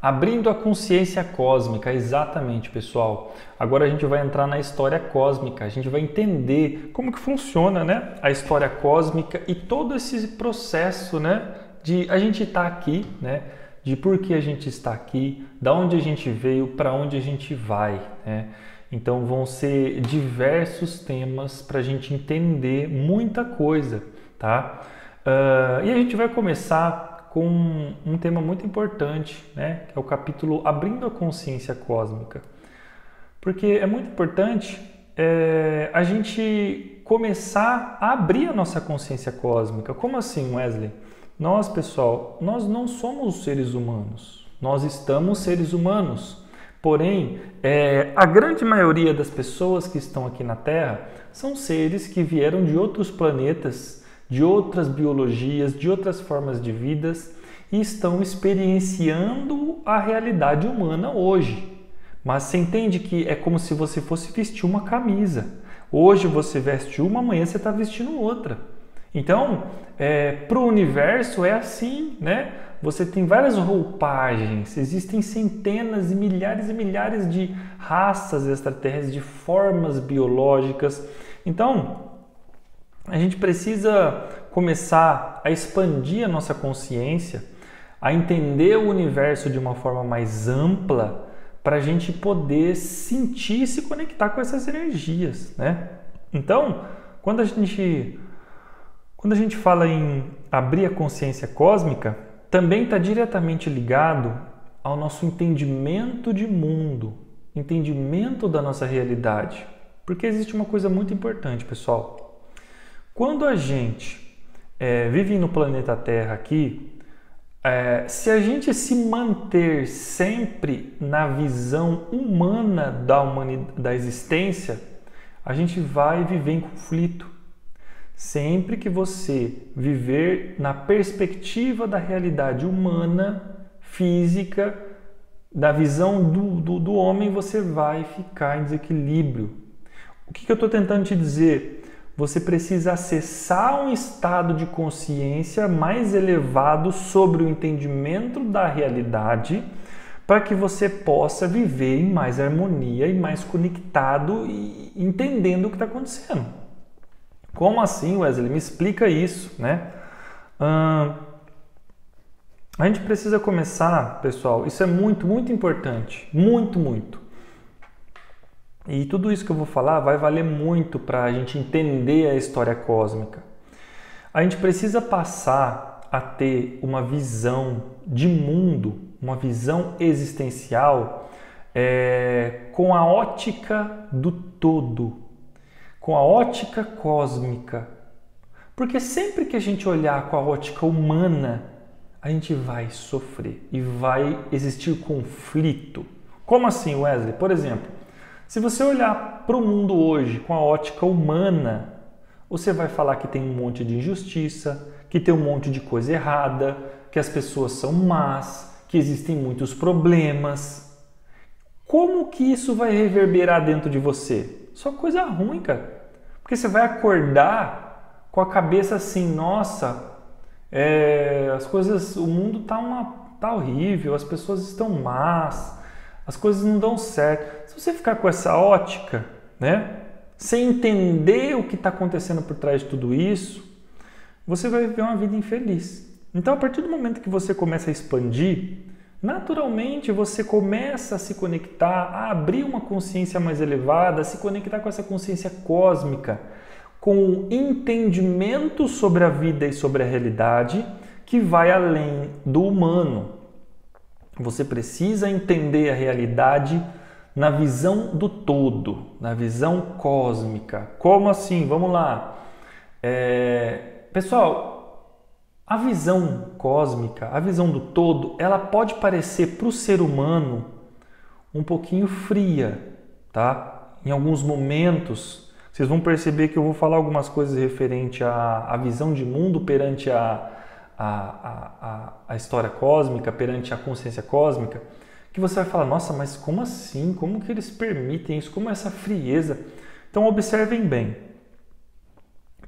Abrindo a consciência cósmica, exatamente, pessoal. Agora a gente vai entrar na história cósmica, a gente vai entender como que funciona, né, a história cósmica e todo esse processo, né, de a gente estar aqui, né, de por que a gente está aqui, da onde a gente veio, para onde a gente vai, né? Então vão ser diversos temas para a gente entender muita coisa, tá? E a gente vai começar com um tema muito importante, né? Que é o capítulo Abrindo a Consciência Cósmica. Porque é muito importante a gente começar a abrir a nossa consciência cósmica. Como assim, Wesley? Nós, pessoal, nós não somos seres humanos. Nós estamos seres humanos. Porém, a grande maioria das pessoas que estão aqui na Terra são seres que vieram de outros planetas, de outras biologias, de outras formas de vidas e estão experienciando a realidade humana hoje. Mas você entende que é como se você fosse vestir uma camisa. Hoje você veste uma, amanhã você está vestindo outra. Então, para o universo é assim, né? Você tem várias roupagens, existem centenas e milhares de raças extraterrestres, de formas biológicas. Então, a gente precisa começar a expandir a nossa consciência, a entender o universo de uma forma mais ampla, para a gente poder sentir e se conectar com essas energias, né? Então, quando a gente fala em abrir a consciência cósmica, também está diretamente ligado ao nosso entendimento de mundo, entendimento da nossa realidade. Porque existe uma coisa muito importante, pessoal. Quando a gente vive no planeta Terra aqui, se a gente se manter sempre na visão humana da existência, a gente vai viver em conflito. Sempre que você viver na perspectiva da realidade humana, física, da visão do homem, você vai ficar em desequilíbrio. O que eu estou tentando te dizer? Você precisa acessar um estado de consciência mais elevado sobre o entendimento da realidade para que você possa viver em mais harmonia e mais conectado e entendendo o que está acontecendo. Como assim, Wesley? Me explica isso, né? A gente precisa começar, pessoal, isso é muito importante, muito. E tudo isso que eu vou falar vai valer muito para a gente entender a história cósmica. A gente precisa passar a ter uma visão de mundo, uma visão existencial com a ótica do todo, com a ótica cósmica. Porque sempre que a gente olhar com a ótica humana, a gente vai sofrer e vai existir conflito. Como assim, Wesley? Por exemplo, se você olhar para o mundo hoje com a ótica humana, você vai falar que tem um monte de injustiça, que tem um monte de coisa errada, que as pessoas são más, que existem muitos problemas. Como que isso vai reverberar dentro de você? Só coisa ruim, cara. Porque você vai acordar com a cabeça assim, nossa, as coisas, o mundo tá horrível, as pessoas estão más, as coisas não dão certo. Se você ficar com essa ótica, né, sem entender o que está acontecendo por trás de tudo isso, você vai viver uma vida infeliz. Então, a partir do momento que você começa a expandir, naturalmente você começa a se conectar, a abrir uma consciência mais elevada, a se conectar com essa consciência cósmica, com o entendimento sobre a vida e sobre a realidade que vai além do humano. Você precisa entender a realidade na visão do todo, na visão cósmica. Como assim? Vamos lá. Pessoal, a visão cósmica, a visão do todo, ela pode parecer para o ser humano um pouquinho fria, tá? Em alguns momentos, vocês vão perceber que eu vou falar algumas coisas referente à visão de mundo perante a história cósmica, perante a consciência cósmica, que você vai falar, nossa, mas como assim? Como que eles permitem isso? Como essa frieza? Então observem bem.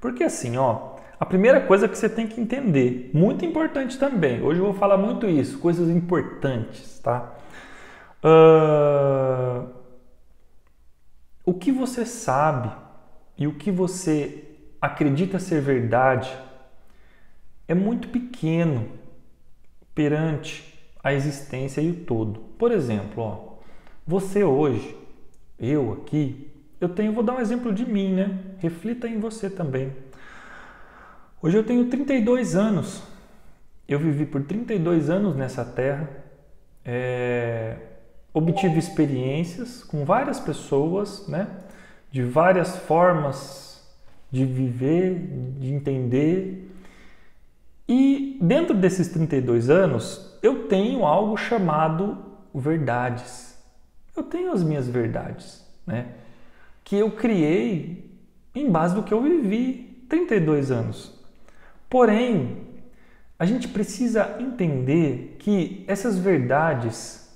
Porque assim, ó, a primeira coisa que você tem que entender, muito importante também, hoje eu vou falar muito isso, coisas importantes, tá? O que você sabe e o que você acredita ser verdade é muito pequeno perante a existência e o todo. Por exemplo, ó, você hoje, eu aqui, vou dar um exemplo de mim, né? Reflita em você também. Hoje eu tenho 32 anos. Eu vivi por 32 anos nessa terra. Obtive experiências com várias pessoas, né? De várias formas de viver, de entender. E dentro desses 32 anos, eu tenho algo chamado verdades. Eu tenho as minhas verdades, né? Que eu criei em base do que eu vivi 32 anos. Porém, a gente precisa entender que essas verdades,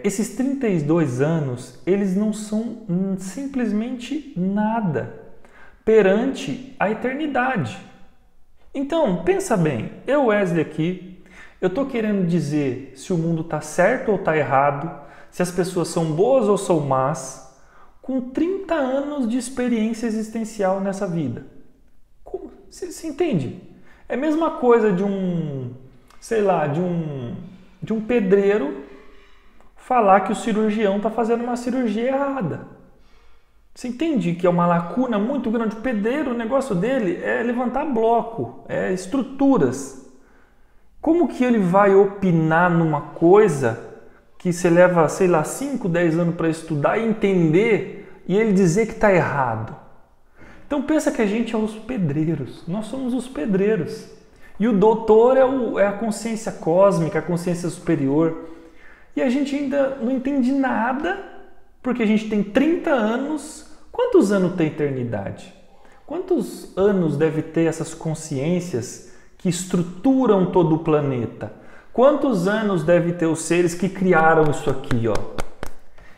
esses 32 anos, eles não são simplesmente nada perante a eternidade. Então, pensa bem, eu, Wesley, aqui, eu estou querendo dizer se o mundo está certo ou está errado, se as pessoas são boas ou são más, com 30 anos de experiência existencial nessa vida. Você entende? É a mesma coisa de um pedreiro falar que o cirurgião está fazendo uma cirurgia errada. Você entende que é uma lacuna muito grande? O pedreiro, o negócio dele é levantar bloco, é estruturas. Como que ele vai opinar numa coisa que você leva, 5, 10 anos para estudar e entender e ele dizer que está errado? Então pensa que a gente é os pedreiros, nós somos os pedreiros. E o doutor é a consciência cósmica, a consciência superior. E a gente ainda não entende nada, porque a gente tem 30 anos. Quantos anos tem eternidade? Quantos anos deve ter essas consciências que estruturam todo o planeta? Quantos anos deve ter os seres que criaram isso aqui, ó?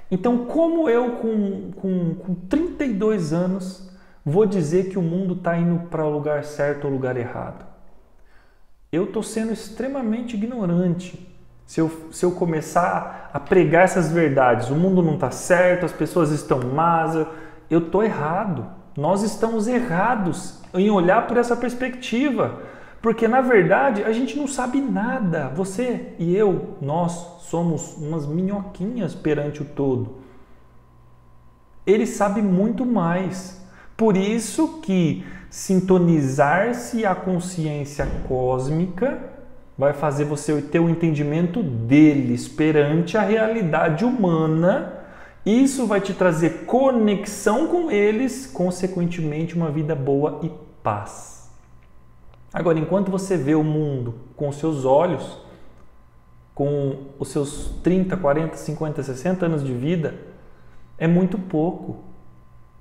Então, como eu com 32 anos vou dizer que o mundo está indo para o lugar certo ou lugar errado? Eu estou sendo extremamente ignorante se eu começar a pregar essas verdades. O mundo não está certo, as pessoas estão más, eu estou errado. Nós estamos errados em olhar por essa perspectiva, porque na verdade a gente não sabe nada. Você e eu, nós somos umas minhoquinhas perante o todo. Ele sabe muito mais. Por isso que sintonizar-se à consciência cósmica vai fazer você ter um entendimento deles perante a realidade humana. Isso vai te trazer conexão com eles, consequentemente uma vida boa e paz. Agora, enquanto você vê o mundo com os seus olhos, com os seus 30, 40, 50, 60 anos de vida, é muito pouco.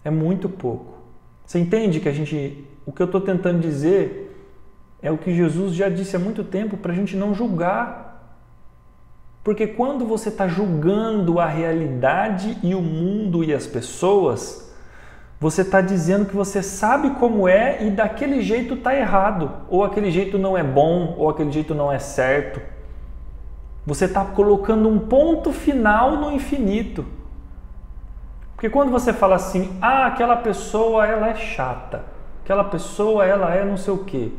É muito pouco. Você entende que o que eu estou tentando dizer é o que Jesus já disse há muito tempo, para a gente não julgar. Porque quando você está julgando a realidade e o mundo e as pessoas, você está dizendo que você sabe como é e daquele jeito está errado, ou aquele jeito não é bom, ou aquele jeito não é certo. Você está colocando um ponto final no infinito. Porque quando você fala assim, aquela pessoa ela é chata, aquela pessoa ela é não sei o quê,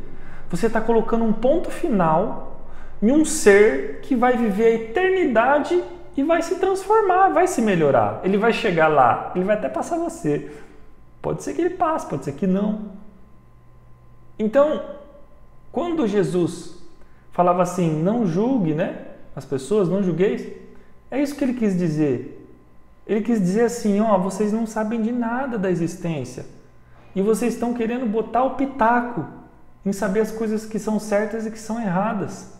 você está colocando um ponto final em um ser que vai viver a eternidade e vai se transformar, vai se melhorar. Ele vai chegar lá, ele vai até passar você. Pode ser que ele passe, pode ser que não. Então, quando Jesus falava assim, não julgue, né? As pessoas, não julgueis, é isso que ele quis dizer. Ele quis dizer assim, vocês não sabem de nada da existência e vocês estão querendo botar o pitaco em saber as coisas que são certas e que são erradas.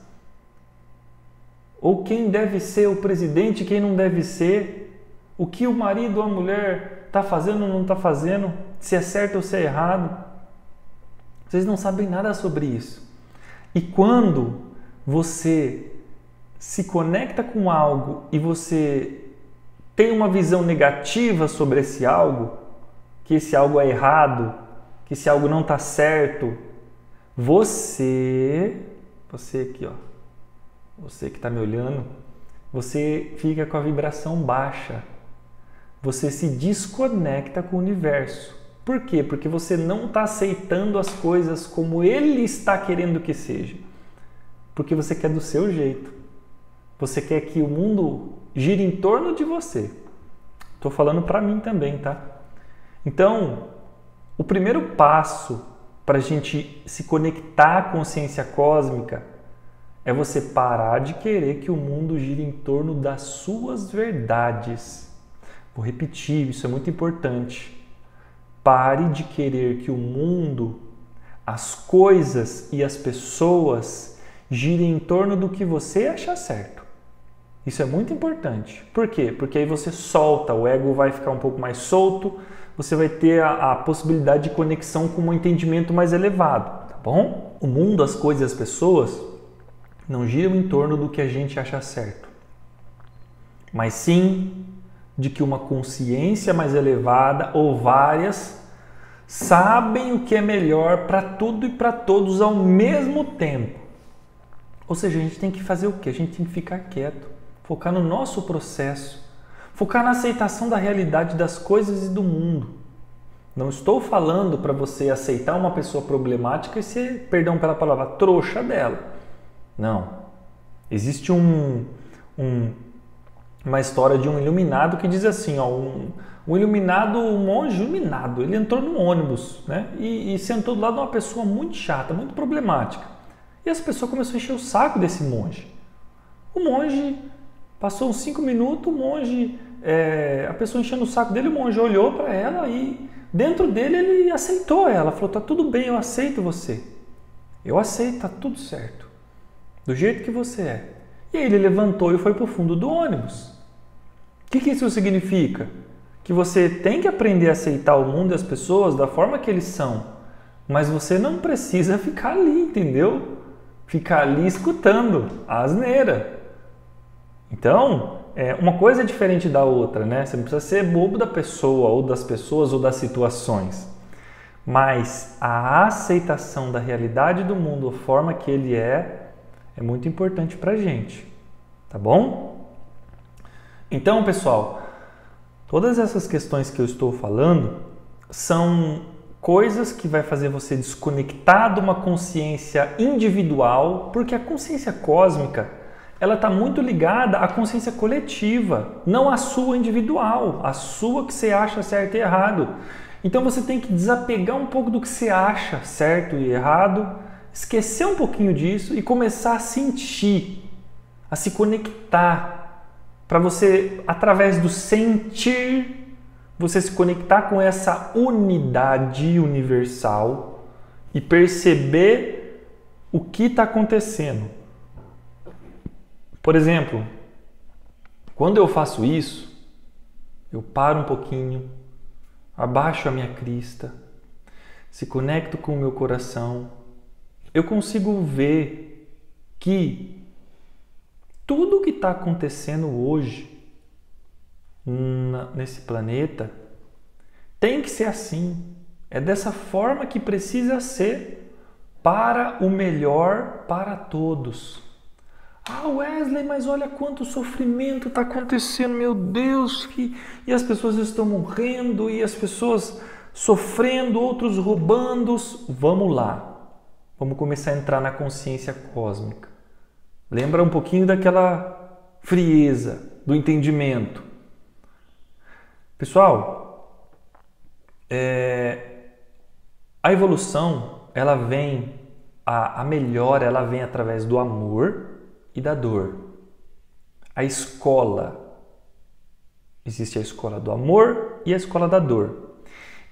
Ou quem deve ser o presidente, quem não deve ser, o que o marido ou a mulher está fazendo ou não está fazendo, se é certo ou se é errado. Vocês não sabem nada sobre isso. E quando você se conecta com algo e você tem uma visão negativa sobre esse algo, que esse algo é errado, que esse algo não está certo, você aqui, ó, você que está me olhando, você fica com a vibração baixa. Você se desconecta com o universo. Por quê? Porque você não está aceitando as coisas como ele está querendo que seja. Porque você quer do seu jeito. Você quer que o mundo gire em torno de você. Estou falando para mim também, tá? Então, o primeiro passo para a gente se conectar à consciência cósmica é você parar de querer que o mundo gire em torno das suas verdades. Vou repetir, isso é muito importante. Pare de querer que o mundo, as coisas e as pessoas girem em torno do que você acha certo. Isso é muito importante. Por quê? Porque aí você solta, o ego vai ficar um pouco mais solto, você vai ter a possibilidade de conexão com um entendimento mais elevado, tá bom? O mundo, as coisas e as pessoas não giram em torno do que a gente acha certo, mas sim de que uma consciência mais elevada ou várias sabem o que é melhor para tudo e para todos ao mesmo tempo. Ou seja, a gente tem que fazer o quê? A gente tem que ficar quieto, focar no nosso processo, focar na aceitação da realidade das coisas e do mundo. Não estou falando para você aceitar uma pessoa problemática e ser, perdão pela palavra, trouxa dela. Não. Existe uma história de um iluminado que diz assim, ó, um iluminado, um monge iluminado, ele entrou num ônibus, né, e sentou do lado de uma pessoa muito chata, muito problemática. E essa pessoa começou a encher o saco desse monge. O monge passou uns 5 minutos, a pessoa enchendo o saco dele, o monge olhou para ela e dentro dele ele aceitou ela, falou, tá tudo bem, eu aceito você. Eu aceito, tá tudo certo. Do jeito que você é. E aí ele levantou e foi para o fundo do ônibus. O que isso significa? Que você tem que aprender a aceitar o mundo e as pessoas da forma que eles são. Mas você não precisa ficar ali, entendeu? Ficar ali escutando a asneira. Então, uma coisa é diferente da outra, né? Você não precisa ser bobo da pessoa, ou das pessoas, ou das situações. Mas a aceitação da realidade do mundo, a forma que ele é muito importante pra gente. Tá bom? Então, pessoal, todas essas questões que eu estou falando são coisas que vai fazer você desconectar de uma consciência individual, porque a consciência cósmica, ela está muito ligada à consciência coletiva, não à sua individual, à sua que você acha certo e errado. Então você tem que desapegar um pouco do que você acha certo e errado, esquecer um pouquinho disso e começar a sentir, a se conectar, para você, através do sentir, você se conectar com essa unidade universal e perceber o que está acontecendo. Por exemplo, quando eu faço isso, eu paro um pouquinho, abaixo a minha crista, se conecto com o meu coração, eu consigo ver que tudo o que está acontecendo hoje nesse planeta tem que ser assim. É dessa forma que precisa ser para o melhor para todos. Ah, Wesley, mas olha quanto sofrimento está acontecendo, meu Deus, e as pessoas estão morrendo, e as pessoas sofrendo, outros roubando. Vamos lá, vamos começar a entrar na consciência cósmica. Lembra um pouquinho daquela frieza, do entendimento. Pessoal, a evolução, ela vem, a melhora, ela vem através do amor e da dor. A escola, existe a escola do amor e a escola da dor.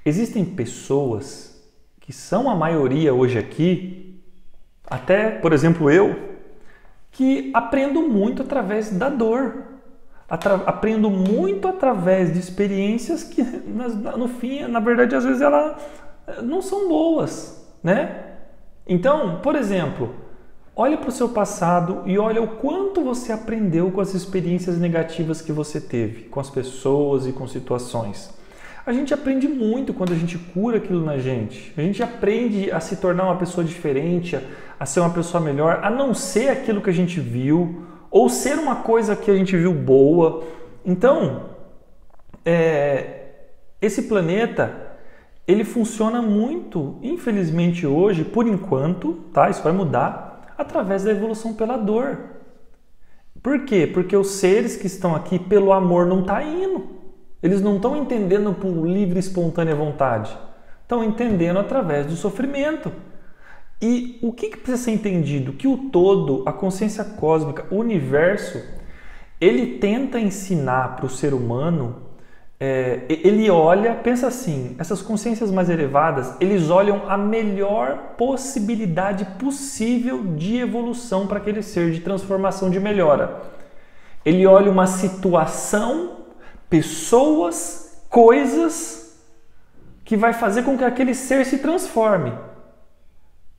Existem pessoas que são a maioria hoje aqui, até, por exemplo, eu, que aprendo muito através da dor. Aprendo muito através de experiências que, no fim, na verdade, às vezes elas não são boas, né? Então, por exemplo, olhe para o seu passado e olha o quanto você aprendeu com as experiências negativas que você teve, com as pessoas e com situações. A gente aprende muito quando a gente cura aquilo na gente. A gente aprende a se tornar uma pessoa diferente, a ser uma pessoa melhor, a não ser aquilo que a gente viu, ou ser uma coisa que a gente viu boa. Então, esse planeta, ele funciona muito, infelizmente hoje, por enquanto, tá? Isso vai mudar, através da evolução pela dor. Por quê? Porque os seres que estão aqui pelo amor não estão indo. Eles não estão entendendo por livre e espontânea vontade. Estão entendendo através do sofrimento. E o que precisa ser entendido? Que o todo, a consciência cósmica, o universo, ele tenta ensinar para o ser humano, ele olha, pensa assim, essas consciências mais elevadas, eles olham a melhor possibilidade possível de evolução para aquele ser, de transformação, de melhora. Ele olha uma situação, pessoas, coisas que vai fazer com que aquele ser se transforme.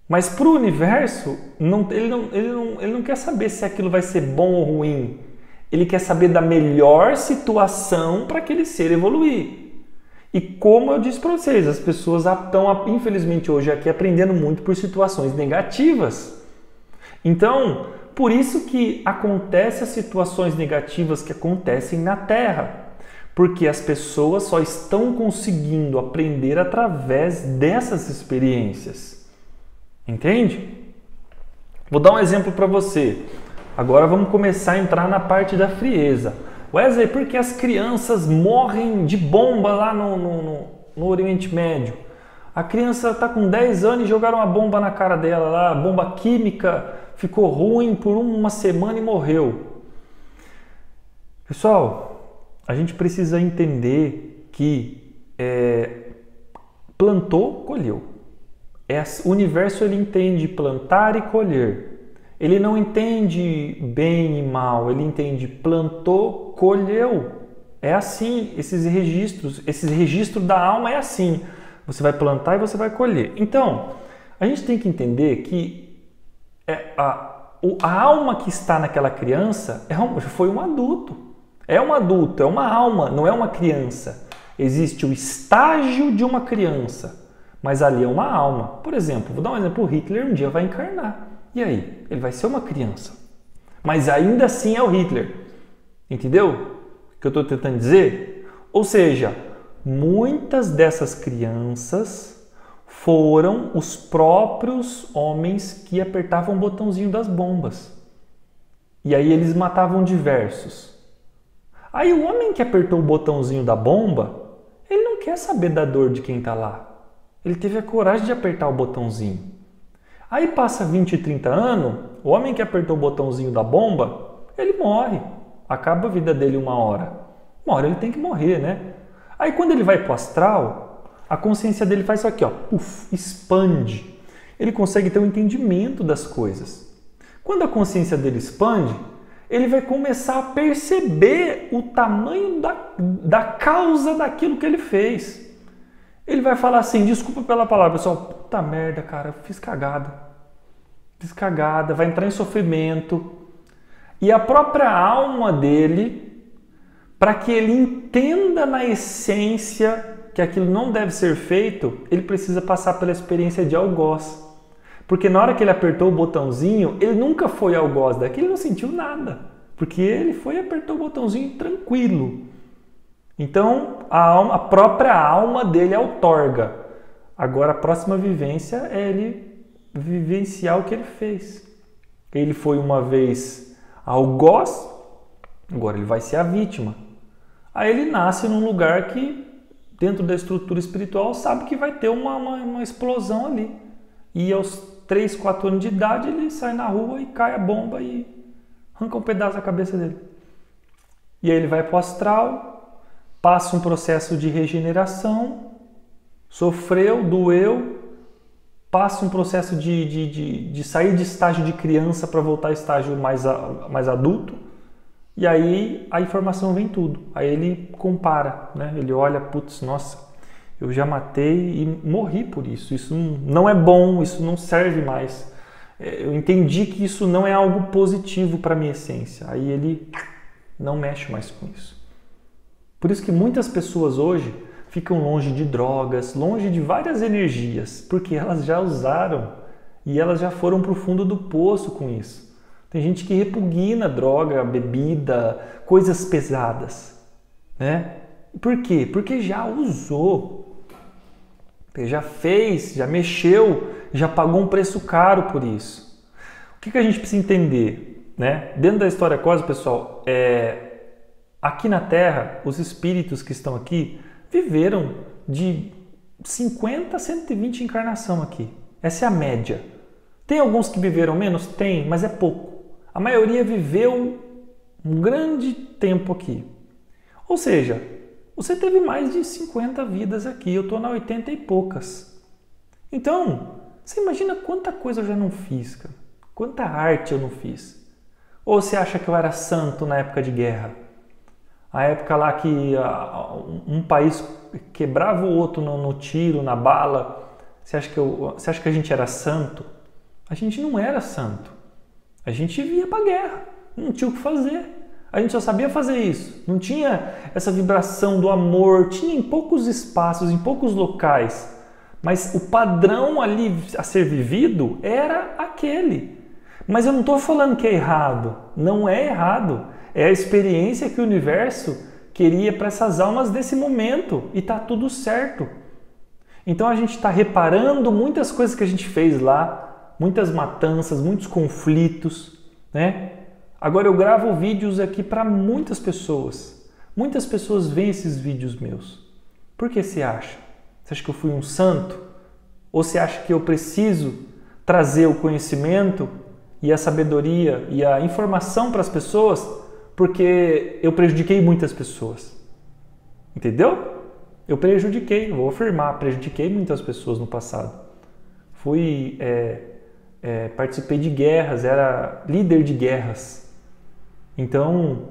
Mas para o universo, ele não quer saber se aquilo vai ser bom ou ruim. Ele quer saber da melhor situação para aquele ser evoluir. E como eu disse para vocês, as pessoas estão, infelizmente, hoje aqui aprendendo muito por situações negativas. Então, por isso que acontecem as situações negativas que acontecem na Terra. Porque as pessoas só estão conseguindo aprender através dessas experiências. Entende? Vou dar um exemplo para você. Agora vamos começar a entrar na parte da frieza. Wesley, por que as crianças morrem de bomba lá no Oriente Médio? A criança está com 10 anos e jogaram uma bomba na cara dela lá, bomba química, ficou ruim por uma semana e morreu. Pessoal, a gente precisa entender que plantou, colheu. O universo ele entende plantar e colher. Ele não entende bem e mal, ele entende plantou, colheu. É assim, esses registros da alma é assim. Você vai plantar e você vai colher. Então, a gente tem que entender que a alma que está naquela criança foi um adulto. É um adulto, é uma alma, não é uma criança. Existe o estágio de uma criança, mas ali é uma alma. Por exemplo, vou dar um exemplo, o Hitler um dia vai encarnar. E aí? Ele vai ser uma criança. Mas ainda assim é o Hitler. Entendeu o que eu estou tentando dizer? Ou seja, muitas dessas crianças foram os próprios homens que apertavam o botãozinho das bombas. E aí eles matavam diversos. Aí o homem que apertou o botãozinho da bomba, ele não quer saber da dor de quem está lá. Ele teve a coragem de apertar o botãozinho. Aí passa 20, 30 anos, o homem que apertou o botãozinho da bomba, ele morre. Acaba a vida dele uma hora. Uma hora ele tem que morrer, né? Aí quando ele vai para o astral, a consciência dele faz isso aqui, ó, expande. Ele consegue ter um entendimento das coisas. Quando a consciência dele expande, ele vai começar a perceber o tamanho da causa daquilo que ele fez. Ele vai falar assim, desculpa pela palavra, pessoal, puta merda, cara, fiz cagada, vai entrar em sofrimento. E a própria alma dele, para que ele entenda na essência que aquilo não deve ser feito, ele precisa passar pela experiência de algoz. Porque na hora que ele apertou o botãozinho, ele nunca foi algoz daqui, ele não sentiu nada. Porque ele foi e apertou o botãozinho tranquilo. Então, a própria alma dele outorga. Agora, a próxima vivência é ele vivenciar o que ele fez. Ele foi uma vez algoz, agora ele vai ser a vítima. Aí ele nasce num lugar que, dentro da estrutura espiritual, sabe que vai ter uma explosão ali. E aos 3, 4 anos de idade, ele sai na rua e cai a bomba e arranca um pedaço da cabeça dele. E aí ele vai para o astral, passa um processo de regeneração, sofreu, doeu, passa um processo de sair de estágio de criança para voltar ao estágio mais adulto, e aí a informação vem tudo. Aí ele compara, né? Ele olha, putz, nossa, eu já matei e morri por isso. Isso não é bom, isso não serve mais. Eu entendi que isso não é algo positivo para a minha essência. Aí ele não mexe mais com isso. Por isso que muitas pessoas hoje ficam longe de drogas, longe de várias energias, porque elas já usaram e elas já foram para o fundo do poço com isso. Tem gente que repugna droga, bebida, coisas pesadas, né? Por quê? Porque já usou, já fez, já mexeu, já pagou um preço caro por isso. O que a gente precisa entender, né? Dentro da história cósmica, pessoal, aqui na Terra, os espíritos que estão aqui viveram de 50 a 120 encarnação aqui. Essa é a média. Tem alguns que viveram menos? Tem, mas é pouco. A maioria viveu um grande tempo aqui. Ou seja, você teve mais de 50 vidas aqui, eu estou na 80 e poucas. Então, você imagina quanta coisa eu já não fiz, cara? Quanta arte eu não fiz. Ou você acha que eu era santo na época de guerra? A época lá que um país quebrava o outro no tiro, na bala. Você acha que a gente era santo? A gente não era santo. A gente ia para a guerra, não tinha o que fazer. A gente só sabia fazer isso. Não tinha essa vibração do amor, tinha em poucos espaços, em poucos locais. Mas o padrão ali a ser vivido era aquele. Mas eu não estou falando que é errado. Não é errado. É a experiência que o universo queria para essas almas desse momento. E está tudo certo. Então a gente está reparando muitas coisas que a gente fez lá. Muitas matanças, muitos conflitos, né? Agora eu gravo vídeos aqui para muitas pessoas. Muitas pessoas veem esses vídeos meus. Por que você acha? Você acha que eu fui um santo? Ou você acha que eu preciso trazer o conhecimento e a sabedoria e a informação para as pessoas porque eu prejudiquei muitas pessoas? Entendeu? Eu prejudiquei, vou afirmar, prejudiquei muitas pessoas no passado. Fui... participei de guerras, era líder de guerras. Então,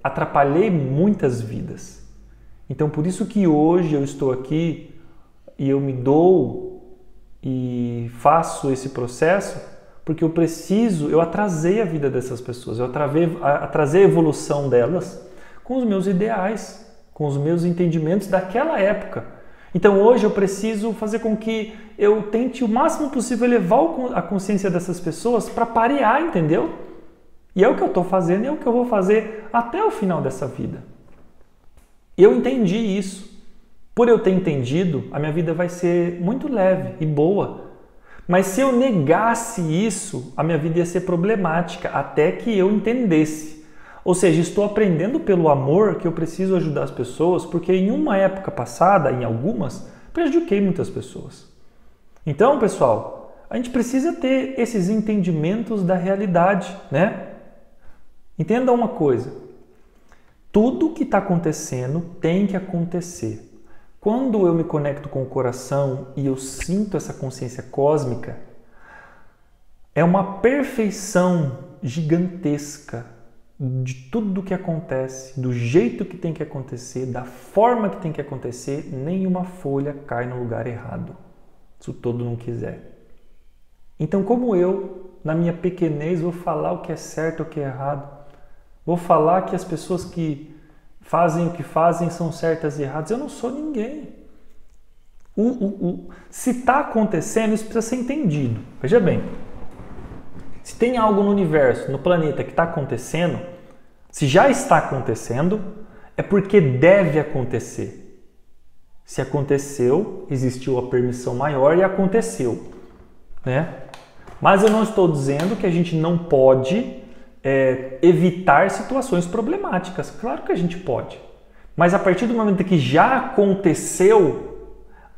atrapalhei muitas vidas. Então, por isso que hoje eu estou aqui e eu me dou e faço esse processo, porque eu atrasei a vida dessas pessoas, eu atrasei a evolução delas com os meus ideais, com os meus entendimentos daquela época. Então hoje eu preciso fazer com que eu tente o máximo possível elevar a consciência dessas pessoas para parear, entendeu? E é o que eu estou fazendo e é o que eu vou fazer até o final dessa vida. Eu entendi isso. Por eu ter entendido, a minha vida vai ser muito leve e boa. Mas se eu negasse isso, a minha vida ia ser problemática até que eu entendesse. Ou seja, estou aprendendo pelo amor que eu preciso ajudar as pessoas, porque em uma época passada, em algumas, prejudiquei muitas pessoas. Então, pessoal, a gente precisa ter esses entendimentos da realidade, né? Entenda uma coisa, tudo que está acontecendo tem que acontecer. Quando eu me conecto com o coração e eu sinto essa consciência cósmica, é uma perfeição gigantesca de tudo que acontece, do jeito que tem que acontecer, da forma que tem que acontecer, nenhuma folha cai no lugar errado, se o todo não quiser. Então, como eu, na minha pequenez, vou falar o que é certo e o que é errado, vou falar que as pessoas que fazem o que fazem são certas e erradas, eu não sou ninguém. Se está acontecendo, isso precisa ser entendido. Veja bem, se tem algo no universo, no planeta que está acontecendo, se já está acontecendo, é porque deve acontecer. Se aconteceu, existiu a permissão maior e aconteceu, né? Mas eu não estou dizendo que a gente não pode evitar situações problemáticas. Claro que a gente pode. Mas a partir do momento que já aconteceu,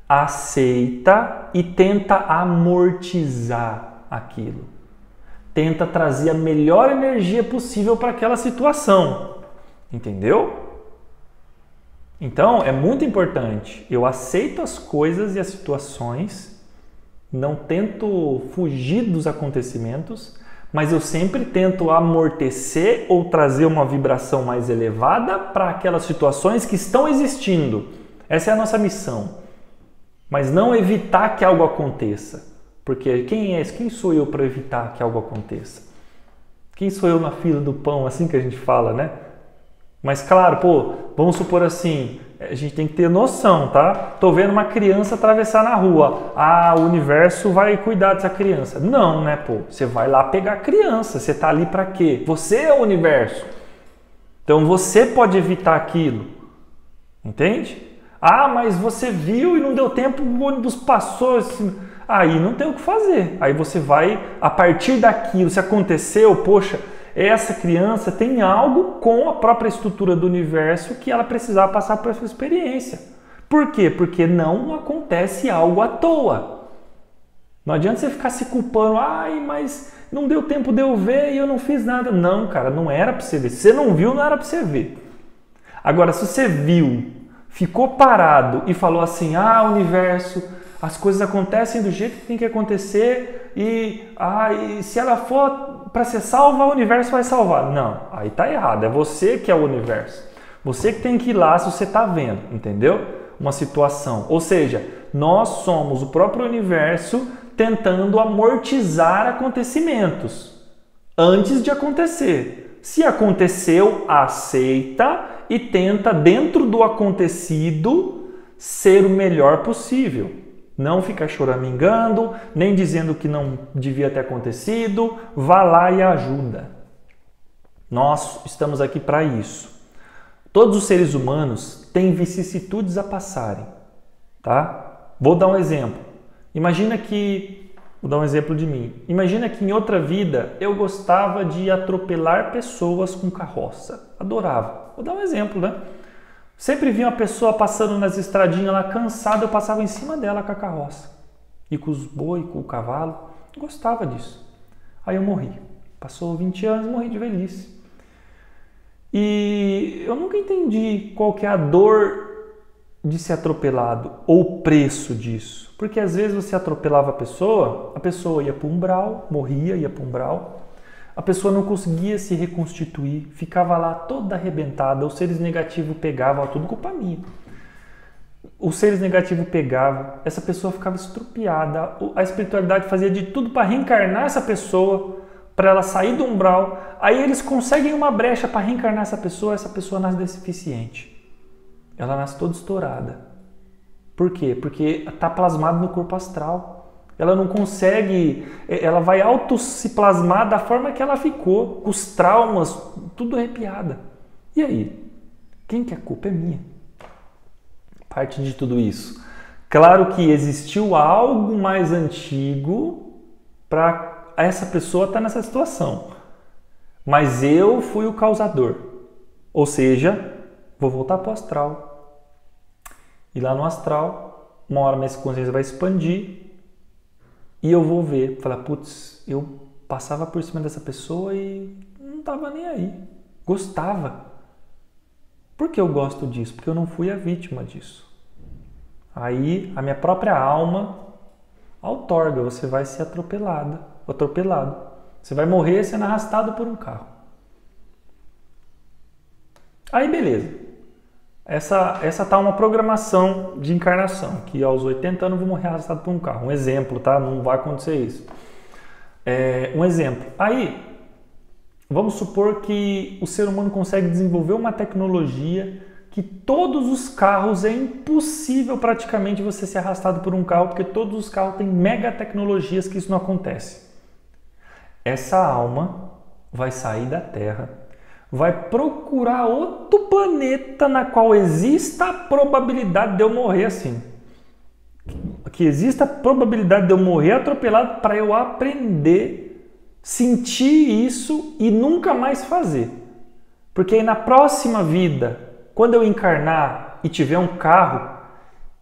aceita e tenta amortizar aquilo. Tenta trazer a melhor energia possível para aquela situação. Entendeu? Então, é muito importante. Eu aceito as coisas e as situações, não tento fugir dos acontecimentos, mas eu sempre tento amortecer ou trazer uma vibração mais elevada para aquelas situações que estão existindo. Essa é a nossa missão. Mas não evitar que algo aconteça. Porque quem sou eu para evitar que algo aconteça? Quem sou eu na fila do pão, assim que a gente fala, né? Mas claro, vamos supor assim, a gente tem que ter noção, tá? Tô vendo uma criança atravessar na rua. Ah, o universo vai cuidar dessa criança. Não, né, pô? Você vai lá pegar a criança. Você tá ali para quê? Você é o universo. Então você pode evitar aquilo. Entende? Ah, mas você viu e não deu tempo, o ônibus passou. Assim. Aí não tem o que fazer. Aí você vai, a partir daquilo, se aconteceu, poxa, essa criança tem algo com a própria estrutura do universo que ela precisava passar por essa experiência. Por quê? Porque não acontece algo à toa. Não adianta você ficar se culpando, ai, mas não deu tempo de eu ver e eu não fiz nada. Não, cara, não era para você ver. Se você não viu, não era para você ver. Agora, se você viu, ficou parado e falou assim, ah, universo, as coisas acontecem do jeito que tem que acontecer e se ela for para ser salva, o universo vai salvar. Não, aí tá errado. É você que é o universo. Você que tem que ir lá se você tá vendo, entendeu? Uma situação. Ou seja, nós somos o próprio universo tentando amortizar acontecimentos antes de acontecer. Se aconteceu, aceita e tenta, dentro do acontecido, ser o melhor possível. Não fica choramingando, nem dizendo que não devia ter acontecido. Vá lá e ajuda. Nós estamos aqui para isso. Todos os seres humanos têm vicissitudes a passarem, tá? Vou dar um exemplo. Vou dar um exemplo de mim. Imagina que em outra vida eu gostava de atropelar pessoas com carroça. Adorava. Vou dar um exemplo, né? Sempre vi uma pessoa passando nas estradinhas lá cansada, eu passava em cima dela com a carroça. E com os boi, com o cavalo. Gostava disso. Aí eu morri. Passou 20 anos, morri de velhice. E eu nunca entendi qual que é a dor de ser atropelado ou o preço disso. Porque às vezes você atropelava a pessoa ia para um umbral, morria, ia para um umbral. A pessoa não conseguia se reconstituir, ficava lá toda arrebentada, os seres negativos pegavam, tudo culpa minha. Os seres negativos pegavam, essa pessoa ficava estrupiada, a espiritualidade fazia de tudo para reencarnar essa pessoa, para ela sair do umbral, aí eles conseguem uma brecha para reencarnar essa pessoa nasce deficiente. Ela nasce toda estourada. Por quê? Porque está plasmado no corpo astral. Ela não consegue, ela vai auto se plasmar da forma que ela ficou, com os traumas, tudo arrepiada. E aí? Quem que a culpa é minha? Parte de tudo isso. Claro que existiu algo mais antigo para essa pessoa estar nessa situação. Mas eu fui o causador. Ou seja, vou voltar para o astral. E lá no astral, uma hora minha consciência vai expandir. E eu vou ver, falar, putz, eu passava por cima dessa pessoa e não estava nem aí. Gostava. Por que eu gosto disso? Porque eu não fui a vítima disso. Aí a minha própria alma outorga, você vai ser atropelado. Você vai morrer sendo arrastado por um carro. Aí beleza. Essa tá uma programação de encarnação, que aos 80 anos eu vou morrer arrastado por um carro. Um exemplo, tá? Não vai acontecer isso. Um exemplo. Aí, vamos supor que o ser humano consegue desenvolver uma tecnologia que todos os carros é impossível praticamente você ser arrastado por um carro, porque todos os carros têm mega tecnologias que isso não acontece. Essa alma vai sair da Terra, vai procurar outro planeta na qual exista a probabilidade de eu morrer assim. Que exista a probabilidade de eu morrer atropelado para eu aprender, sentir isso e nunca mais fazer. Porque aí na próxima vida, quando eu encarnar e tiver um carro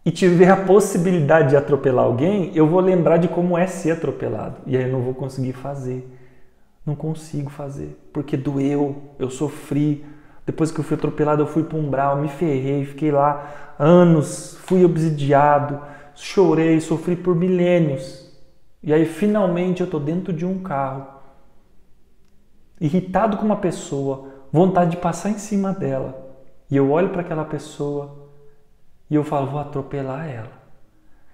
e tiver a possibilidade de atropelar alguém, eu vou lembrar de como é ser atropelado. E aí eu não vou conseguir fazer. Não consigo fazer, porque doeu, eu sofri. Depois que eu fui atropelado, eu fui para um umbral, me ferrei, fiquei lá anos, fui obsidiado, chorei, sofri por milênios. E aí finalmente eu estou dentro de um carro, irritado com uma pessoa, vontade de passar em cima dela. E eu olho para aquela pessoa e eu falo, vou atropelar ela.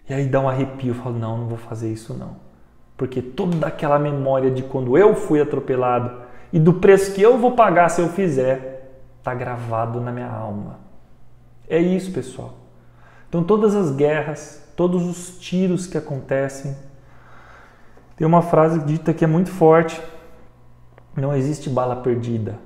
E aí dá um arrepio, eu falo, não vou fazer isso não. Porque toda aquela memória de quando eu fui atropelado e do preço que eu vou pagar se eu fizer, está gravado na minha alma. É isso, pessoal. Então todas as guerras, todos os tiros que acontecem, tem uma frase dita que é muito forte: não existe bala perdida.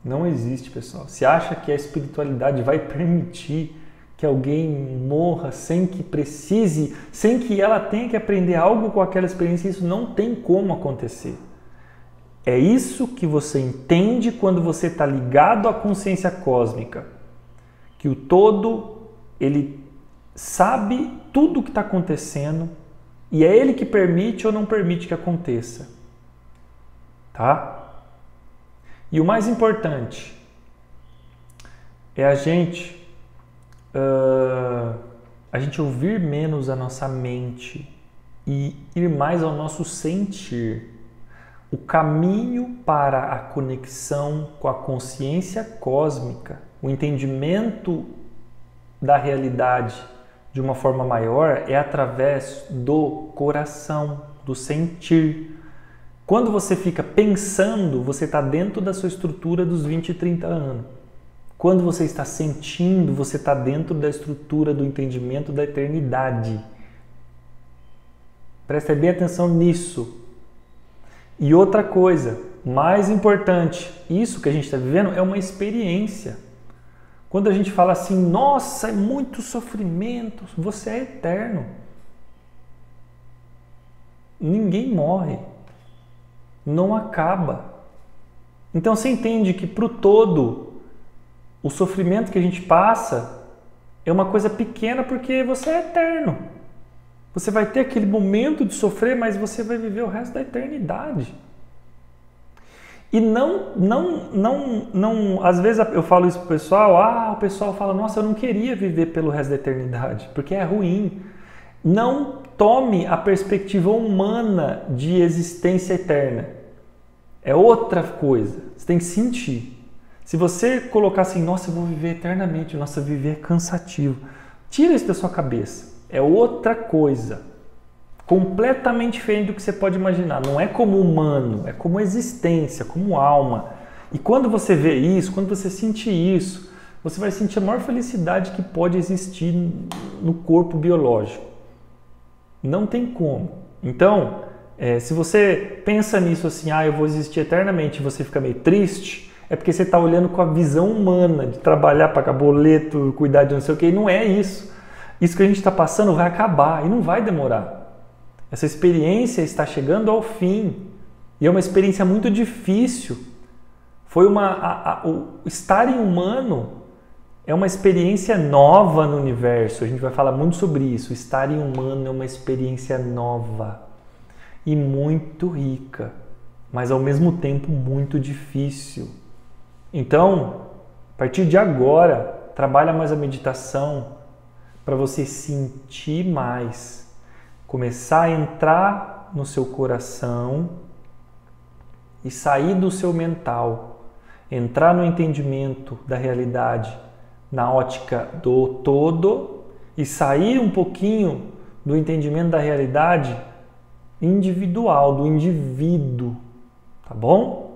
Não existe, pessoal. Se acha que a espiritualidade vai permitir que alguém morra sem que precise, sem que ela tenha que aprender algo com aquela experiência, isso não tem como acontecer. É isso que você entende quando você está ligado à consciência cósmica. Que o todo, ele sabe tudo o que está acontecendo e é ele que permite ou não permite que aconteça. Tá? E o mais importante é a gente ouvir menos a nossa mente e ir mais ao nosso sentir. O caminho para a conexão com a consciência cósmica, o entendimento da realidade de uma forma maior é através do coração, do sentir. Quando você fica pensando, você está dentro da sua estrutura dos 20 e 30 anos. Quando você está sentindo, você está dentro da estrutura do entendimento da eternidade. Preste bem atenção nisso. E outra coisa, mais importante, isso que a gente está vivendo é uma experiência. Quando a gente fala assim, nossa, é muito sofrimento, você é eterno. Ninguém morre. Não acaba. Então você entende que para o todo, o sofrimento que a gente passa é uma coisa pequena porque você é eterno. Você vai ter aquele momento de sofrer, mas você vai viver o resto da eternidade. E às vezes eu falo isso pro pessoal, o pessoal fala, nossa, eu não queria viver pelo resto da eternidade, porque é ruim. Não tome a perspectiva humana de existência eterna. É outra coisa, você tem que sentir. Se você colocar assim, nossa, eu vou viver eternamente, nossa, viver é cansativo. Tira isso da sua cabeça. É outra coisa. Completamente diferente do que você pode imaginar. Não é como humano, é como existência, como alma. E quando você vê isso, quando você sentir isso, você vai sentir a maior felicidade que pode existir no corpo biológico. Não tem como. Então, se você pensa nisso assim, eu vou existir eternamente, e você fica meio triste, é porque você está olhando com a visão humana de trabalhar, pagar boleto, cuidar de não sei o que, e não é isso. Isso que a gente está passando vai acabar e não vai demorar. Essa experiência está chegando ao fim e é uma experiência muito difícil. O estar em humano é uma experiência nova no universo. A gente vai falar muito sobre isso. O estar em humano é uma experiência nova e muito rica, mas ao mesmo tempo muito difícil. Então, a partir de agora, trabalha mais a meditação para você sentir mais, começar a entrar no seu coração e sair do seu mental, entrar no entendimento da realidade na ótica do todo e sair um pouquinho do entendimento da realidade individual, do indivíduo, tá bom?